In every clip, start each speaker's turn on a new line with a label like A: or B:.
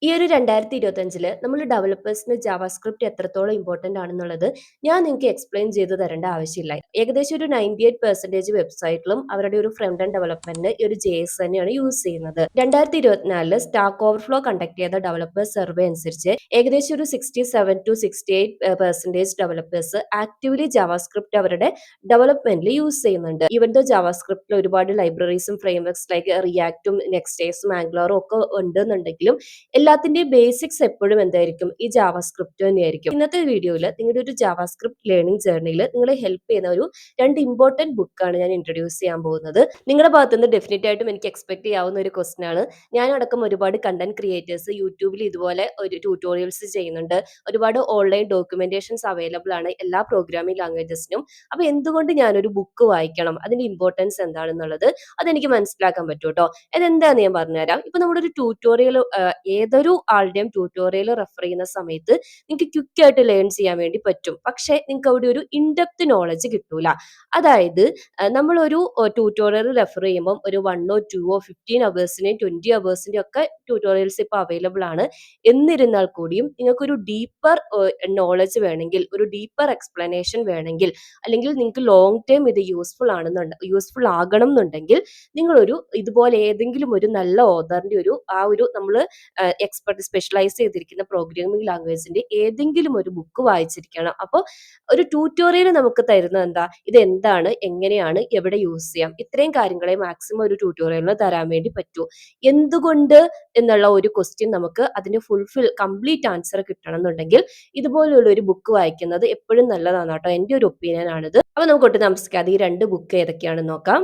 A: ഈ ഒരു 2025 നമ്മൾ ഡെവലപ്പേഴ്സിന് ജാവാസ്ക്രിപ്റ്റ് എത്രത്തോളം ഇമ്പോർട്ടന്റ് ആണെന്നുള്ളത് ഞാൻ നിങ്ങൾക്ക് എക്സ്പ്ലെയിൻ ചെയ്ത് തരേണ്ട ആവശ്യമില്ല. ഏകദേശം ഒരു 98% വെബ്സൈറ്റിലും അവരുടെ ഒരു ഫ്രണ്ട് എൻഡ് ഡെവലപ്മെന്റിന് ഈ ഒരു JS തന്നെയാണ് യൂസ് ചെയ്യുന്നത്. 2024 സ്റ്റാക്ക് ഓവർഫ്ലോ കണ്ടക്ട് ചെയ്ത ഡെവലപ്പേഴ്സ് സർവേ അനുസരിച്ച് ഏകദേശം ഒരു 67 to 68% ഡെവലപ്പേഴ്സ് ആക്റ്റീവ്ലി ജാവാസ്ക്രിപ്റ്റ് അവരുടെ ഡെവലപ്മെന്റിൽ യൂസ് ചെയ്യുന്നുണ്ട്. ഇവൻ ദോ ജാവാസ്ക്രിപ്റ്റിൽ ഒരുപാട് ലൈബ്രറീസും ഫ്രെയിംവർക്സ് ലൈക്ക് റിയാക്റ്റും നെക്സ്റ്റേസും ആംഗ്ലറും ഒക്കെ ഉണ്ടെന്നുണ്ടെങ്കിലും എല്ലാത്തിന്റെയും ബേസിക്സ് എപ്പോഴും എന്തായിരിക്കും ഈ ജാവാസ്ക്രിപ്റ്റ് തന്നെയായിരിക്കും. ഇന്നത്തെ വീഡിയോയിൽ നിങ്ങളുടെ ഒരു ജാവാസ്ക്രിപ്റ്റ് ലേണിംഗ് ജേർണിയിൽ നിങ്ങളെ ഹെൽപ്പ് ചെയ്യുന്ന ഒരു 2 ബുക്കാണ് ഞാൻ ഇൻട്രൊഡ്യൂസ് ചെയ്യാൻ പോകുന്നത്. നിങ്ങളുടെ ഭാഗത്ത് നിന്ന് ഡെഫിനറ്റ് ആയിട്ടും എനിക്ക് എക്സ്പെക്ട് ചെയ്യാവുന്ന ഒരു ക്വസ്റ്റൻ ആണ്. ഞാനടക്കം ഒരുപാട് കണ്ടന്റ് ക്രിയേറ്റേഴ്സ് യൂട്യൂബിൽ ഇതുപോലെ ഒരു ട്യൂട്ടോറിയൽസ് ചെയ്യുന്നുണ്ട്. ഒരുപാട് ഓൺലൈൻ ഡോക്യുമെന്റേഷൻസ് അവൈലബിൾ ആണ് എല്ലാ പ്രോഗ്രാമിംഗ് ലാംഗ്വേജസിനും. അപ്പൊ എന്തുകൊണ്ട് ഞാനൊരു ബുക്ക് വായിക്കണം, അതിന്റെ ഇമ്പോർട്ടൻസ് എന്താണെന്നുള്ളത് അതെനിക്ക് മനസ്സിലാക്കാൻ പറ്റും കേട്ടോ. അതെന്താന്ന് ഞാൻ പറഞ്ഞുതരാം. ഇപ്പൊ നമ്മുടെ ഒരു ട്യൂട്ടോറിയൽ ഏതൊരു ആളുടെയും ട്യൂട്ടോറിയൽ റെഫർ ചെയ്യുന്ന സമയത്ത് നിങ്ങൾക്ക് ക്വിക്ക് ആയിട്ട് ലേൺ ചെയ്യാൻ വേണ്ടി പറ്റും. പക്ഷെ നിങ്ങൾക്ക് അവിടെ ഒരു ഇൻഡെപ്ത് നോളജ് കിട്ടൂല. അതായത് നമ്മളൊരു ട്യൂട്ടോറിയൽ റെഫർ ചെയ്യുമ്പോൾ ഒരു 1 or 2 or 15 അവേഴ്സിന്റെയും 20 അവേഴ്സിന്റെയും ഒക്കെ ട്യൂട്ടോറിയൽസ് ഇപ്പൊ അവൈലബിൾ ആണ്. എന്നിരുന്നാൽ കൂടിയും നിങ്ങൾക്കൊരു ഡീപ്പർ നോളജ് വേണമെങ്കിൽ, ഒരു ഡീപ്പർ എക്സ്പ്ലനേഷൻ വേണമെങ്കിൽ, അല്ലെങ്കിൽ നിങ്ങൾക്ക് ലോങ് ടൈം ഇത് യൂസ്ഫുൾ ആകണം എന്നുണ്ടെങ്കിൽ നിങ്ങളൊരു ഇതുപോലെ ഏതെങ്കിലും ഒരു നല്ല ഓതറിന്റെ ഒരു നമ്മൾ എക്സ്പെർട്ട് സ്പെഷ്യലൈസ് ചെയ്തിരിക്കുന്ന പ്രോഗ്രാമിംഗ് ലാംഗ്വേജിന്റെ ഏതെങ്കിലും ഒരു ബുക്ക് വായിച്ചിരിക്കണം. അപ്പോൾ ഒരു ട്യൂട്ടോറിയൽ നമുക്ക് തരുന്നത് എന്താ, ഇത് എന്താണ്, എങ്ങനെയാണ്, എവിടെ യൂസ് ചെയ്യാം, ഇത്രയും കാര്യങ്ങളെ മാക്സിമം ഒരു ട്യൂട്ടോറിയലിന് തരാൻ വേണ്ടി പറ്റൂ. എന്തുകൊണ്ട് എന്നുള്ള ഒരു ക്വസ്റ്റ്യൻ നമുക്ക് അതിന് കംപ്ലീറ്റ് ആൻസർ കിട്ടണം എന്നുണ്ടെങ്കിൽ ഇതുപോലുള്ള ഒരു ബുക്ക് വായിക്കുന്നത് എപ്പോഴും നല്ലതാണ് കേട്ടോ. എന്റെ ഒരു ഒപ്പീനിയൻ ആണിത്. അപ്പൊ നമുക്ക് ഒട്ടും താമസിക്കാതെ ഈ 2 ബുക്ക് ഏതൊക്കെയാണെന്ന് നോക്കാം.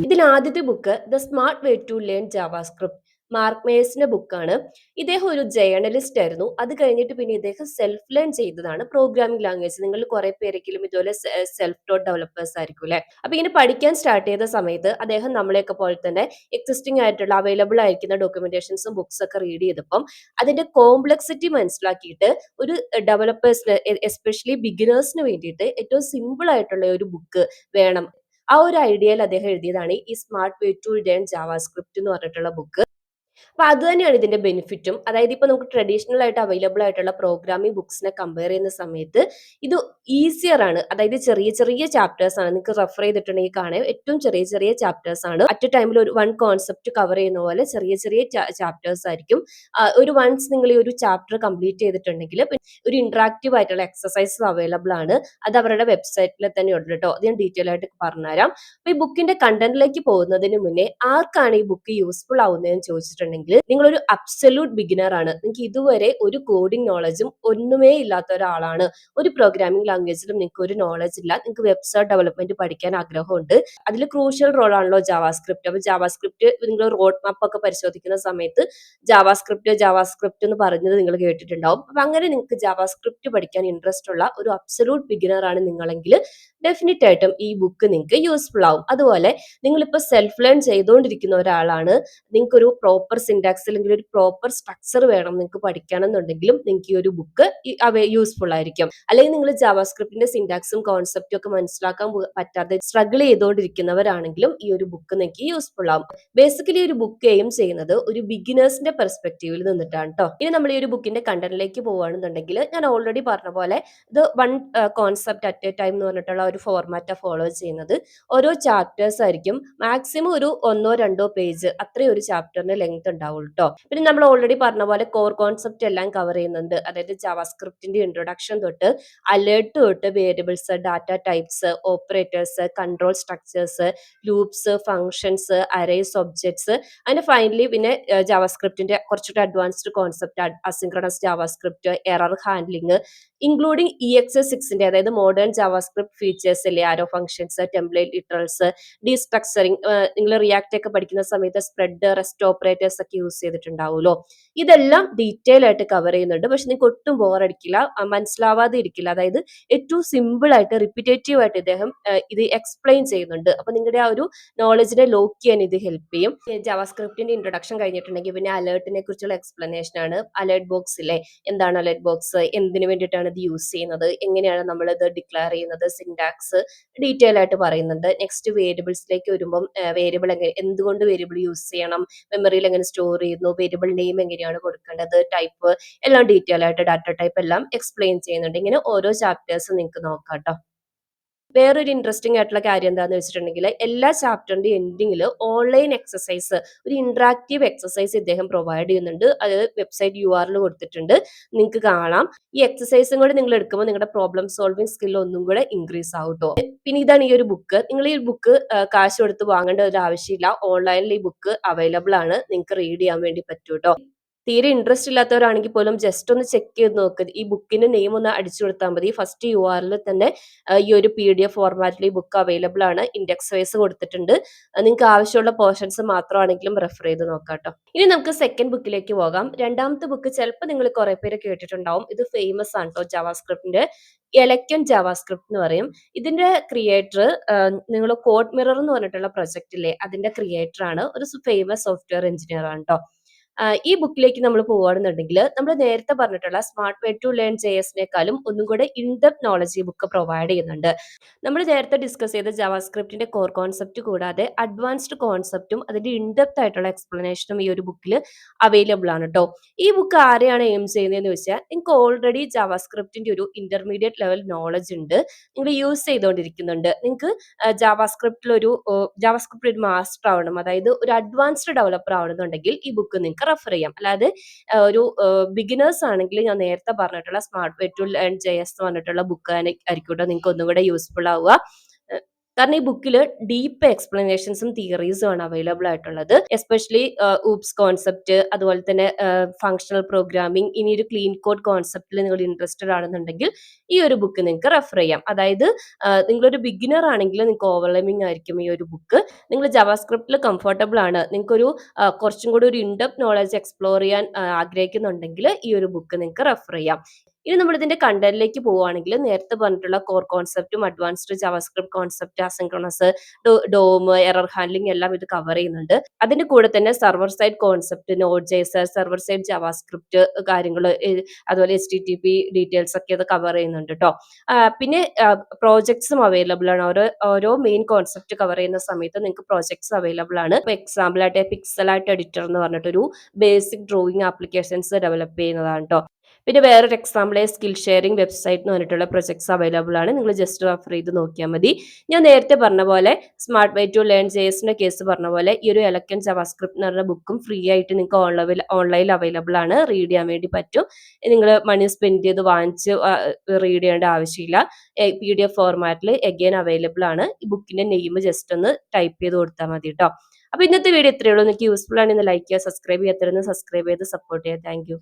A: ഇതിൽ ആദ്യത്തെ book the smart way to learn JavaScript, Mark മേഴ്സിന്റെ ബുക്കാണ്. ഇദ്ദേഹം ഒരു ജേർണലിസ്റ്റ് ആയിരുന്നു. അത് കഴിഞ്ഞിട്ട് പിന്നെ ഇദ്ദേഹം സെൽഫ് ലേൺ ചെയ്തതാണ് പ്രോഗ്രാമിംഗ് ലാംഗ്വേജ്. നിങ്ങൾ കുറെ പേരെങ്കിലും ഇതുപോലെ സെൽഫ് ടോട്ട് ഡെവലപ്പേഴ്സ് ആയിരിക്കും അല്ലെ. അപ്പൊ ഇങ്ങനെ പഠിക്കാൻ സ്റ്റാർട്ട് ചെയ്ത സമയത്ത് അദ്ദേഹം നമ്മളെയൊക്കെ പോലെ തന്നെ എക്സിസ്റ്റിംഗ് ആയിട്ടുള്ള അവൈലബിൾ ആയിരിക്കുന്ന ഡോക്യുമെന്റേഷൻസും ബുക്സ് ഒക്കെ റീഡ് ചെയ്തപ്പം അതിന്റെ കോംപ്ലക്സിറ്റി മനസ്സിലാക്കിയിട്ട് ഒരു ഡെവലപ്പേഴ്സിന് എസ്പെഷ്യലി ബിഗിനേഴ്സിന് വേണ്ടിയിട്ട് ഏറ്റവും സിമ്പിൾ ആയിട്ടുള്ള ഒരു ബുക്ക് വേണം. ആ ഒരു ഐഡിയയിൽ അദ്ദേഹം എഴുതിയതാണ് ഈ smart way to learn JavaScript എന്ന് പറഞ്ഞിട്ടുള്ള ബുക്ക്. അപ്പൊ അത് തന്നെയാണ് ഇതിന്റെ ബെനിഫിറ്റും. അതായത് ഇപ്പൊ നമുക്ക് ട്രഡീഷണൽ ആയിട്ട് അവൈലബിൾ ആയിട്ടുള്ള പ്രോഗ്രാമിംഗ് ബുക്സിനെ കമ്പയർ ചെയ്യുന്ന സമയത്ത് ഇത് ഈസിയർ ആണ്. അതായത് ചെറിയ ചെറിയ ചാപ്റ്റേഴ്സ് ആണ്. നിങ്ങൾക്ക് റെഫർ ചെയ്തിട്ടുണ്ടെങ്കിൽ കാണാം, ഏറ്റവും ചെറിയ ചെറിയ ചാപ്റ്റേഴ്സ് ആണ്. അറ്റ് എ ടൈമിൽ ഒരു വൺ കോൺസെപ്റ്റ് കവർ ചെയ്യുന്ന പോലെ ചെറിയ ചെറിയ ചാപ്റ്റേഴ്സ് ആയിരിക്കും. ഒരു വൺസ് നിങ്ങൾ ഈ ഒരു ചാപ്റ്റർ കംപ്ലീറ്റ് ചെയ്തിട്ടുണ്ടെങ്കിൽ ഒരു ഇന്ററാക്റ്റീവ് ആയിട്ടുള്ള എക്സസൈസ് അവൈലബിൾ ആണ്. അത് അവരുടെ വെബ്സൈറ്റിൽ തന്നെ ഉണ്ട് കേട്ടോ. അത് ഞാൻ ഡീറ്റെയിൽ ആയിട്ട് പറഞ്ഞുതരാം. അപ്പൊ ഈ ബുക്കിന്റെ കണ്ടന്റിലേക്ക് പോകുന്നതിന് മുന്നേ ആർക്കാണ് ഈ ബുക്ക് യൂസ്ഫുൾ ആവുന്നതെന്ന് ചോദിച്ചിട്ടുണ്ടെങ്കിൽ നിങ്ങളൊരു അബ്സല്യൂട്ട് ബിഗിനർ ആണ്. നിങ്ങൾക്ക് ഇതുവരെ ഒരു കോഡിംഗ് നോളജും ഒന്നുമേ ഇല്ലാത്ത ഒരാളാണ്. ഒരു പ്രോഗ്രാമിംഗ് ലാംഗ്വേജിലും നിങ്ങൾക്ക് ഒരു നോളജ് ഇല്ല. നിങ്ങൾക്ക് വെബ്സൈറ്റ് ഡെവലപ്മെന്റ് പഠിക്കാൻ ആഗ്രഹമുണ്ട്. അതിൽ ക്രൂഷ്യൽ റോൾ ആണല്ലോ ജാവാസ്ക്രിപ്റ്റ്. അപ്പൊ ജാവാസ്ക്രിപ്റ്റ് നിങ്ങൾ റോഡ് മാപ്പ് ഒക്കെ പരിശോധിക്കുന്ന സമയത്ത് ജാവാസ്ക്രിപ്റ്റ് എന്ന് പറഞ്ഞത് നിങ്ങൾ കേട്ടിട്ടുണ്ടാവും. അപ്പൊ അങ്ങനെ നിങ്ങൾക്ക് ജാവാസ്ക്രിപ്റ്റ് പഠിക്കാൻ ഇൻട്രസ്റ്റ് ഉള്ള ഒരു അബ്സല്യൂട്ട് ബിഗിനർ ആണ് നിങ്ങളെങ്കിൽ ഡെഫിനറ്റ് ആയിട്ടും ഈ ബുക്ക് നിങ്ങൾക്ക് യൂസ്ഫുൾ ആവും. അതുപോലെ നിങ്ങളിപ്പോൾ സെൽഫ് ലേൺ ചെയ്തുകൊണ്ടിരിക്കുന്ന ഒരാളാണ്, നിങ്ങൾക്ക് ഒരു പ്രോപ്പർ സിൻടാക്സ് അല്ലെങ്കിൽ ഒരു പ്രോപ്പർ സ്ട്രക്ചർ വേണം നിങ്ങൾക്ക് പഠിക്കണമെന്നുണ്ടെങ്കിലും നിങ്ങൾക്ക് ഈ ഒരു ബുക്ക് യൂസ്ഫുൾ ആയിരിക്കും. അല്ലെങ്കിൽ നിങ്ങൾ ജാവാസ്ക്രിപ്റ്റിന്റെ സിൻടാക്സും കോൺസെപ്റ്റും ഒക്കെ മനസ്സിലാക്കാൻ പറ്റാതെ സ്ട്രഗിൾ ചെയ്തുകൊണ്ടിരിക്കുന്നവരാണെങ്കിലും ഈ ഒരു ബുക്ക് നിങ്ങൾക്ക് യൂസ്ഫുൾ ആവും. ബേസിക്കലി ഒരു ബുക്ക് എയിം ചെയ്യുന്നത് ഒരു ബിഗിനേഴ്സിന്റെ പെർസ്പെക്റ്റീവിൽ നിന്നിട്ടാണ് കേട്ടോ. ഇനി നമ്മൾ ഈ ഒരു ബുക്കിന്റെ കണ്ടന്റിലേക്ക് പോവുകയാണെന്നുണ്ടെങ്കിൽ ഞാൻ ഓൾറെഡി പറഞ്ഞ പോലെ ഇത് one concept at A time എന്ന് പറഞ്ഞിട്ടുള്ള ഒരു ഫോർമാറ്റാണ് ഫോളോ ചെയ്യുന്നത്. ഓരോ ചാപ്റ്റേഴ്സ് ആയിരിക്കും. മാക്സിമം ഒരു 1 or 2 പേജ് അത്രയും ഒരു ചാപ്റ്ററിന് ലെങ്ത് ഉണ്ടാവുള്ളൂ കേട്ടോ. പിന്നെ നമ്മൾ ഓൾറെഡി പറഞ്ഞ പോലെ കോർ കോൺസെപ്റ്റ് എല്ലാം കവർ ചെയ്യുന്നുണ്ട്. അതായത് ജാവാസ്ക്രിപ്റ്റിന്റെ ഇൻട്രൊഡക്ഷൻ തൊട്ട് അലേർട്ട് തൊട്ട് variables, data types, operators, control structures, loops, functions, arrays, objects, അങ്ങനെ ഫൈനലി പിന്നെ ജാവാസ്ക്രിപ്റ്റിന്റെ കുറച്ചുകൂടി advanced concept asynchronous JavaScript, error handling, including EXE6 അതായത് മോഡേൺ ജാവാസ്ക്രിപ്റ്റ് ഫീച്ചേഴ്സ് അല്ലേ, arrow functions, template literals, destructuring. നിങ്ങൾ റിയാക്ട് ഒക്കെ പഠിക്കുന്ന സമയത്ത് സ്പ്രെഡ്, റെസ്റ്റ് ഓപ്പറേറ്റേഴ്സ് ഒക്കെ യൂസ് ചെയ്തിട്ടുണ്ടാവുമല്ലോ. ഇതെല്ലാം ഡീറ്റെയിൽ ആയിട്ട് കവർ ചെയ്യുന്നുണ്ട്. പക്ഷെ നിങ്ങൾക്ക് ഒട്ടും ബോറടിക്കില്ല, മനസ്സിലാവാതെ ഇരിക്കില്ല. അതായത് ഏറ്റവും സിമ്പിൾ ആയിട്ട് റിപ്പിറ്റേറ്റീവ് ആയിട്ട് ഇദ്ദേഹം ഇത് എക്സ്പ്ലെയിൻ ചെയ്യുന്നുണ്ട്. അപ്പൊ നിങ്ങളുടെ ആ ഒരു നോളജിനെ ലോക്ക് ചെയ്യാൻ ഇത് ഹെൽപ്പ് ചെയ്യും. ജാവാസ്ക്രിപ്റ്റിന്റെ ഇൻട്രൊഡക്ഷൻ കഴിഞ്ഞിട്ടുണ്ടെങ്കിൽ പിന്നെ അലേർട്ടിനെ കുറിച്ചുള്ള എക്സ്പ്ലനേഷൻ ആണ്. അലേർട്ട് ബോക്സ് ഇല്ലേ, എന്താണ് അലേർട്ട് ബോക്സ്, എന്തിനു വേണ്ടിയിട്ടാണ് ഇത് യൂസ് ചെയ്യുന്നത്, എങ്ങനെയാണ് നമ്മൾ ഇത് ഡിക്ലെയർ ചെയ്യുന്നത്, സിൻടാക്സ് ഡീറ്റെയിൽ ആയിട്ട് പറയുന്നുണ്ട്. നെക്സ്റ്റ് വേരിയബിൾസിലേക്ക് വരുമ്പം വേരിയബിൾ എന്തുകൊണ്ട് വേരിയബിൾ യൂസ് ചെയ്യണം, മെമ്മറിയിൽ എങ്ങനെ സ്റ്റോർ ചെയ്യുന്നു, വേരിയബിൾ നെയിം എങ്ങനെയാണ് കൊടുക്കേണ്ടത്, ടൈപ്പ് എല്ലാം ഡീറ്റെയിൽ ആയിട്ട് ഡാറ്റ ടൈപ്പ് എല്ലാം എക്സ്പ്ലെയിൻ ചെയ്യുന്നുണ്ട്. ഇങ്ങനെ ഓരോ ചാപ്റ്റേഴ്സ് നിങ്ങൾക്ക് നോക്കാം ട്ടോ. വേറൊരു ഇൻട്രസ്റ്റിംഗ് ആയിട്ടുള്ള കാര്യം എന്താന്ന് വെച്ചിട്ടുണ്ടെങ്കിൽ എല്ലാ ചാപ്റ്ററിന്റെ എൻഡിങ്ങിൽ ഓൺലൈൻ എക്സസൈസ്, ഒരു ഇന്ററാക്റ്റീവ് എക്സസൈസ് ഇദ്ദേഹം പ്രൊവൈഡ് ചെയ്യുന്നുണ്ട്. അത് വെബ്സൈറ്റ് URL കൊടുത്തിട്ടുണ്ട്, നിങ്ങൾക്ക് കാണാം. ഈ എക്സസൈസും കൂടെ നിങ്ങൾ എടുക്കുമ്പോൾ നിങ്ങളുടെ പ്രോബ്ലം സോൾവിംഗ് സ്കിൽ ഒന്നും കൂടെ ഇൻക്രീസ് ആവും ട്ടോ. പിന്നെ ഇതാണ് ഈ ഒരു ബുക്ക്. നിങ്ങൾ ഈ ബുക്ക് കാശ് കൊടുത്ത് വാങ്ങേണ്ട ഒരു ആവശ്യമില്ല. ഓൺലൈനിൽ ഈ ബുക്ക് അവൈലബിൾ ആണ്, നിങ്ങൾക്ക് റീഡ് ചെയ്യാൻ വേണ്ടി പറ്റൂ ട്ടോ. തീരെ ഇൻട്രസ്റ്റ് ഇല്ലാത്തവരാണെങ്കിൽ പോലും ജസ്റ്റ് ഒന്ന് ചെക്ക് ചെയ്ത് നോക്ക്. ഈ ബുക്കിന്റെ നെയിം ഒന്ന് അടിച്ചു കൊടുത്താൽ മതി. ഫസ്റ്റ് URL തന്നെ ഈ ഒരു PDF ഫോർമാറ്റിൽ ഈ ബുക്ക് അവൈലബിൾ ആണ്. ഇൻഡെക്സ് വൈസ് കൊടുത്തിട്ടുണ്ട്. നിങ്ങൾക്ക് ആവശ്യമുള്ള പോർഷൻസ് മാത്രമാണെങ്കിലും റെഫർ ചെയ്ത് നോക്കാം ട്ടോ. ഇനി നമുക്ക് സെക്കൻഡ് ബുക്കിലേക്ക് പോകാം. രണ്ടാമത്തെ ബുക്ക് ചിലപ്പോൾ നിങ്ങൾ കുറെ പേര് കേട്ടിട്ടുണ്ടാവും. ഇത് ഫേമസ് ആണ് ട്ടോ, ജാവാസ്ക്രിപ്റ്റിന്റെ എലക്ട്രൺ ജാവാസ്ക്രിപ്റ്റ് എന്ന് പറയും. ഇതിന്റെ ക്രിയേറ്റർ, നിങ്ങൾ കോഡ് മിറർ എന്ന് പറഞ്ഞിട്ടുള്ള പ്രൊജക്ട് ഇല്ലേ, അതിന്റെ ക്രിയേറ്റർ ആണ്. ഒരു ഫേമസ് സോഫ്റ്റ്വെയർ എഞ്ചിനീയർ ആണ് ട്ടോ. ഈ ബുക്കിലേക്ക് നമ്മൾ പോവുകയാണെന്നുണ്ടെങ്കിൽ നമ്മൾ നേരത്തെ പറഞ്ഞിട്ടുള്ള സ്മാർട്ട് വേ ടു ലേൺ JS-നേക്കാളും ഒന്നും കൂടെ ഇൻഡെപ്ത് നോളജ് ഈ ബുക്ക് പ്രൊവൈഡ് ചെയ്യുന്നുണ്ട്. നമ്മൾ നേരത്തെ ഡിസ്കസ് ചെയ്ത ജാവാസ്ക്രിപ്റ്റിന്റെ കോർ കോൺസെപ്റ്റ് കൂടാതെ അഡ്വാൻസ്ഡ് കോൺസെപ്റ്റും അതിന്റെ ഇൻഡെപ്ത് ആയിട്ടുള്ള എക്സ്പ്ലനേഷനും ഈ ഒരു ബുക്കിൽ അവൈലബിൾ ആണ് ട്ടോ. ഈ ബുക്ക് ആരെയാണ് എയിം ചെയ്യുന്നതെന്ന് വെച്ചാൽ, നിങ്ങൾക്ക് ഓൾറെഡി ജാവാസ്ക്രിപ്റ്റിന്റെ ഒരു ഇന്റർമീഡിയറ്റ് ലെവൽ നോളജ് ഉണ്ട്, നിങ്ങൾ യൂസ് ചെയ്തുകൊണ്ടിരിക്കുന്നുണ്ട്. നിങ്ങൾക്ക് ജാവാസ്ക്രിപ്റ്റിൽ ഒരു മാസ്റ്റർ ആവണം, അതായത് ഒരു അഡ്വാൻസ്ഡ് ഡെവലപ്പർ ആവണമെന്നുണ്ടെങ്കിൽ ഈ ബുക്ക് നിങ്ങൾക്ക് റെഫർ ചെയ്യാം. അല്ലാതെ ഒരു ബിഗിനേഴ്സ് ആണെങ്കിൽ ഞാൻ നേരത്തെ പറഞ്ഞിട്ടുള്ള smart way to learn JS എന്ന് പറഞ്ഞിട്ടുള്ള ബുക്ക് ആയിരിക്കും നിങ്ങൾക്ക് ഒന്നും കൂടെ യൂസ്ഫുൾ ആവുക. കാരണം ഈ ബുക്കിൽ ഡീപ്പ് എക്സ്പ്ലനേഷൻസും തിയറീസും ആണ് അവൈലബിൾ ആയിട്ടുള്ളത്. എസ്പെഷ്യലി ഊപ്സ് കോൺസെപ്റ്റ്, അതുപോലെ തന്നെ ഫങ്ഷണൽ പ്രോഗ്രാമിംഗ്, ഇനി ഒരു ക്ലീൻ കോഡ് കോൺസെപ്റ്റിൽ നിങ്ങൾ ഇൻട്രസ്റ്റഡ് ആണെന്നുണ്ടെങ്കിൽ ഈ ഒരു ബുക്ക് നിങ്ങൾക്ക് റെഫർ ചെയ്യാം. അതായത് നിങ്ങളൊരു ബിഗിനർ ആണെങ്കിൽ നിങ്ങൾക്ക് ഓവർവെൽമിംഗ് ആയിരിക്കും ഈ ഒരു ബുക്ക്. നിങ്ങൾ ജാവാസ്ക്രിപ്റ്റിൽ കംഫർട്ടബിൾ ആണ്, നിങ്ങൾക്കൊരു കുറച്ചും കൂടി ഒരു ഇൻഡെപ്ത് നോളജ് എക്സ്പ്ലോർ ചെയ്യാൻ ആഗ്രഹിക്കുന്നുണ്ടെങ്കിൽ ഈ ഒരു ബുക്ക് നിങ്ങൾക്ക് റെഫർ ചെയ്യാം. ഇനി നമ്മൾ ഇതിന്റെ കണ്ടന്റിലേക്ക് പോവുകയാണെങ്കിൽ നേരത്തെ പറഞ്ഞിട്ടുള്ള കോർ കോൺസെപ്റ്റും advanced JavaScript concept, asynchronous, DOM, error handling എല്ലാം ഇത് കവർ ചെയ്യുന്നുണ്ട്. അതിന്റെ കൂടെ തന്നെ server side concept, Node.js, server side JavaScript കാര്യങ്ങൾ, അതുപോലെ HTTP ഡീറ്റെയിൽസ് ഒക്കെ ഇത് കവർ ചെയ്യുന്നുണ്ട് ട്ടോ. പിന്നെ പ്രോജക്ട്സും അവൈലബിൾ ആണ്. ഓരോ മെയിൻ കോൺസെപ്റ്റ് കവർ ചെയ്യുന്ന സമയത്ത് നിങ്ങൾക്ക് പ്രോജക്ട്സ് അവൈലബിൾ ആണ്. ഇപ്പൊ എക്സാമ്പിൾ ആയിട്ട് പിക്സൽ ആർട്ട് എഡിറ്റർ എന്ന് പറഞ്ഞിട്ടൊരു ബേസിക് ഡ്രോയിങ് ആപ്ലിക്കേഷൻസ് ഡെവലപ്പ് ചെയ്യുന്നതാണ് ട്ടോ. പിന്നെ വേറൊരു എക്സാമ്പിൾ സ്കിൽ ഷെയറിംഗ് വെബ്സൈറ്റ് എന്ന് പറഞ്ഞിട്ടുള്ള പ്രൊജക്ട്സ് അവൈലബിൾ ആണ്. നിങ്ങൾ ജസ്റ്റ് റെഫർ ചെയ്ത് നോക്കിയാൽ മതി. ഞാൻ നേരത്തെ പറഞ്ഞ പോലെ സ്മാർട്ട് വേ ടു ലേൺ JS-ന്റെ കേസ് പറഞ്ഞ പോലെ ഈ ഒരു എലക്ട്രൺ ജാവാസ്ക്രിപ്റ്റ് എന്ന് പറഞ്ഞ ബുക്കും ഫ്രീ ആയിട്ട് നിങ്ങൾക്ക് ഓൺലൈനിൽ അവൈലബിൾ ആണ്, റീഡ് ചെയ്യാൻ വേണ്ടി പറ്റും. നിങ്ങൾ മണി സ്പെൻഡ് ചെയ്ത് വാങ്ങിച്ച് റീഡ് ചെയ്യേണ്ട ആവശ്യമില്ല. PDF ഫോർമാറ്റിൽ എഗെയിൻ അവൈലബിൾ ആണ്. ഈ ബുക്കിന്റെ നെയിം ജസ്റ്റ് ഒന്ന് ടൈപ്പ് ചെയ്ത് കൊടുത്താൽ മതി ട്ടോ. അപ്പൊ ഇന്നത്തെ വീഡിയോ ഇത്രയേ ഉള്ളൂ. നിങ്ങൾക്ക് യൂസ്ഫുൾ ആണെങ്കിൽ ലൈക്ക് ചെയ്യുക, സബ്സ്ക്രൈബ് ചെയ്യാത്തവരൊന്ന് സബ്സ്ക്രൈബ് ചെയ്ത് സപ്പോർട്ട് ചെയ്യുക. താങ്ക്